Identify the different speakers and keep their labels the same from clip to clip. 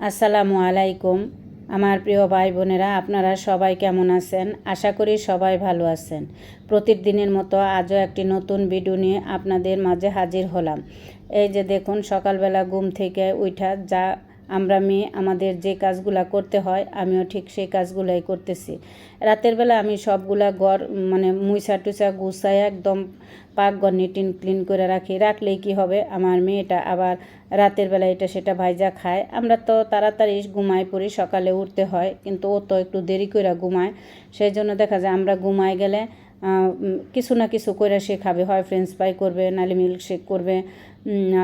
Speaker 1: আসসালামু আলাইকুম আমার প্রিয় ভাই বোনেরা, আপনারা সবাই কেমন আছেন? আশা করি সবাই ভালো আছেন। প্রতিদিনের মতো আজও একটি নতুন ভিডিও নিয়ে আপনাদের মাঝে হাজির হলাম। এই যে দেখুন, সকালবেলা ঘুম থেকে উঠা যা আমরা মেয়ে আমাদের যে কাজগুলা করতে হয়, আমিও ঠিক সেই কাজগুলাই করতেছি। রাতের বেলা আমি সবগুলা ঘর মুইসা টুসা গুছাই একদম পাকঘর নিটিন ক্লিন করে রাখলেই কি হবে, আমার মেয়েটা আবার রাতের বেলা এটা সেটা ভাইজা খায়। আমরা তো তাড়াতাড়ি ঘুমাই পড়ি, সকালে উঠতে হয়, কিন্তু ও তো একটু দেরি করে ঘুমায়। সেই জন্য দেখা যায় আমরা ঘুমাই গেলে কিছু না কিছু করে সে খাবে, হয় ফ্রেঞ্চ ফ্রাই করবে, নাহলে মিল্কশেক করবে,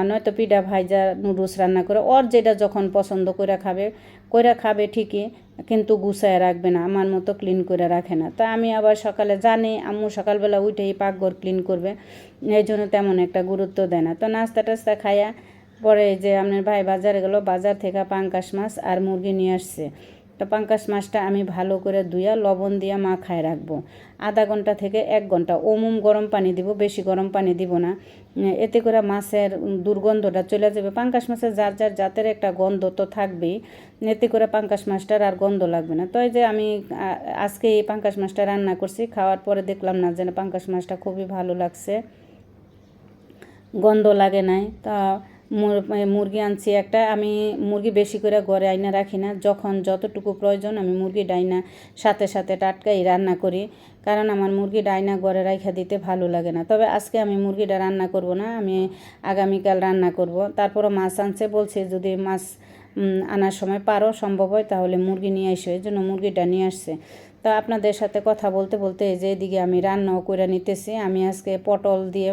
Speaker 1: নয়তো পিঠা ভাইজা নুডলস রান্না করে ওর যেটা যখন পছন্দ করে খাবে ঠিকই, কিন্তু গুছায় রাখবে না, আমার মতো ক্লিন করে রাখে না। তা আমি আবার সকালে জানি আম্মু সকালবেলা উঠেই পাকঘর ক্লিন করবে, এই জন্য তেমন একটা গুরুত্ব দেয় না। তো নাস্তা টাস্তা খাইয়া পরে যে আপনার ভাই বাজারে গেল, বাজার থেকে পাঙ্কাশ মাছ আর মুরগি নিয়ে আসছে। তো পাঙ্কাশ মাছটা আমি ভালো করে ধুইয়া লবণ দিয়া মাখায় রাখবো আধা ঘন্টা থেকে 1 ঘন্টা। গরম পানি দিব, বেশি গরম পানি দিব না, এতে করে মাছের দুর্গন্ধটা চলে যাবে। পাঙ্কাশ মাছের যার যার জাতের একটা গন্ধ তো থাকবেই, এতে করে পাঙ্কাশ মাছটার আর গন্ধ লাগবে না। তো এই যে আমি আজকে এই পাঙ্কাশ মাছটা রান্না করছি, খাওয়ার পরে দেখলাম না যেন পাঙ্কাশ মাছটা খুবই ভালো লাগছে, গন্ধ লাগে নাই। তা মুরগি আনছি একটা। আমি মুরগি বেশি করে ঘরে আইনা রাখি না, যখন যতটুকু প্রয়োজন আমি মুরগি ডাইনা সাথে সাথে টাটকাই রান্না করি, কারণ আমার মুরগি ডাইনা ঘরে রাখা দিতে ভালো লাগে না। তবে আজকে আমি মুরগিটা রান্না করব না, আমি আগামীকাল রান্না করব। তারপরও মাছ আনছে, বলছে যদি মাছ আনার সময় পারো সম্ভব হয় তাহলে মুরগি নিয়ে এসো, এই জন্য মুরগিটা নিয়ে আসছে। তা আপনাদের সাথে কথা বলতে বলতে যে এদিকে আমি রান্নাও করে নিতেছি। আমি আজকে পটল দিয়ে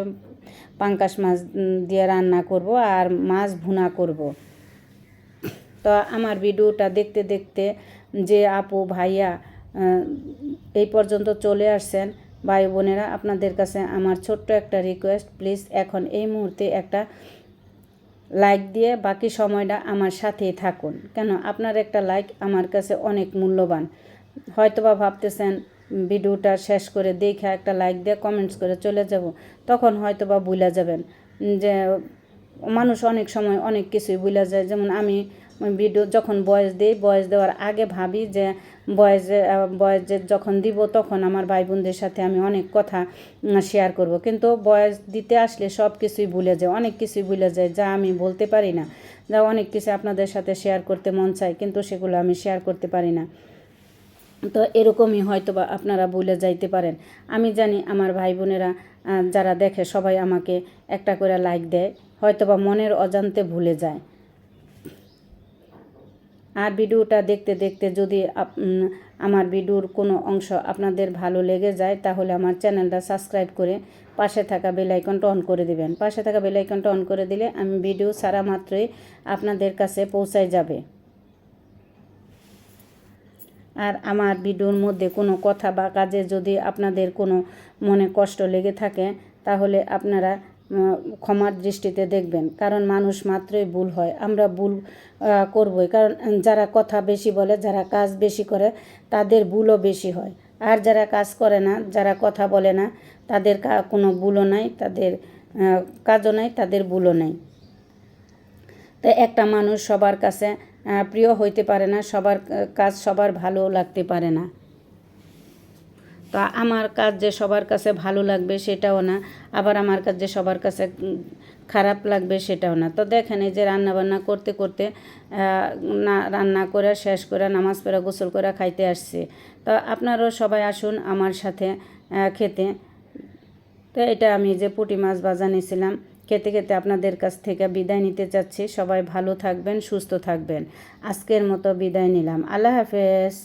Speaker 1: পাঙ্কাশ মাছ দিয়ে রান্না করব আর মাছ ভুনা করব। তো আমার ভিডিওটা দেখতে দেখতে যে আপু ভাইয়া এই পর্যন্ত চলে আসছেন, ভাই বোনেরা, আপনাদের কাছে আমার ছোট্ট একটা রিকোয়েস্ট, প্লিজ এখন এই মুহূর্তে একটা লাইক দিয়ে বাকি সময়টা আমার সাথেই থাকুন। কেন, আপনার একটা লাইক আমার কাছে অনেক মূল্যবান। হয়তোবা ভাবতেছেন ভিডিওটা শেষ করে দেখে একটা লাইক দিয়ে কমেন্টস করে চলে যাব, তখন হয়তোবা ভুলে যাবেন যে মানুষ অনেক সময় অনেক কিছুই ভুলে যায়। যেমন আমি ভিডিও যখন ভয়েস দিই, ভয়েস দেওয়ার আগে ভাবি যে ভয়েস যখন দিব তখন আমার ভাই বোনদের সাথে আমি অনেক কথা শেয়ার করব, কিন্তু ভয়েস দিতে আসলে সব কিছুই ভুলে যায়, অনেক কিছুই ভুলে যায় যা আমি বলতে পারি না। যা অনেক কিছু আপনাদের সাথে শেয়ার করতে মন চায়, কিন্তু সেগুলো আমি শেয়ার করতে পারি না। তো এরকমই হয়তোবা আপনারা ভুলে যাইতে পারেন। আমি জানি আমার ভাই বোনেরা যারা দেখে সবাই আমাকে একটা করে লাইক দেয়, হয়তোবা মনের অজান্তে ভুলে যায়। আর ভিডিওটা দেখতে দেখতে যদি আমার ভিডিওর কোনো অংশ আপনাদের ভালো লেগে যায়, তাহলে আমার চ্যানেলটা সাবস্ক্রাইব করে পাশে থাকা বেল আইকনটা অন করে দিবেন। পাশে থাকা বেল আইকনটা অন করে দিলে আমি ভিডিও ছাড়া মাত্রই আপনাদের কাছে পৌঁছায় যাবে। আর আমার ভিডিওর মধ্যে কোনো কথা বা কাজে যদি আপনাদের কোনো মনে কষ্ট লেগে থাকে, তাহলে আপনারা ক্ষমার দৃষ্টিতে দেখবেন, কারণ মানুষ মাত্রই ভুল হয়, আমরা ভুল করবই। কারণ যারা কথা বেশি বলে, যারা কাজ বেশি করে, তাদের ভুলও বেশি হয়। আর যারা কাজ করে না, যারা কথা বলে না, তাদের কোনো ভুলও নাই, তাদের কাজও নাই, তাদের ভুলও নাই। তো একটা মানুষ সবার কাছে প্রিয় হইতে পারে না, সবার কাজ সবার ভালো লাগতে পারে না। তো আমার কাজ যে সবার কাছে ভালো লাগবে সেটাও না, আবার আমার কাজ যে সবার কাছে খারাপ লাগবে সেটাও না। তো দেখেন, এই যে রান্নাবান্না করতে করতে রান্না করে শেষ করে নামাজ পড়া গোসল করে খাইতে আসছি। তো আপনারাও সবাই আসুন আমার সাথে খেতে। তো এটা আমি যে পুঁটি মাছ ভাজা নিয়েছিলাম, খেতে খেতে আপনাদের কাছ থেকে বিদায় নিতে চাচ্ছি। সবাই ভালো থাকবেন, সুস্থ থাকবেন। আজকের মতো বিদায় নিলাম। আল্লাহ হাফেজ।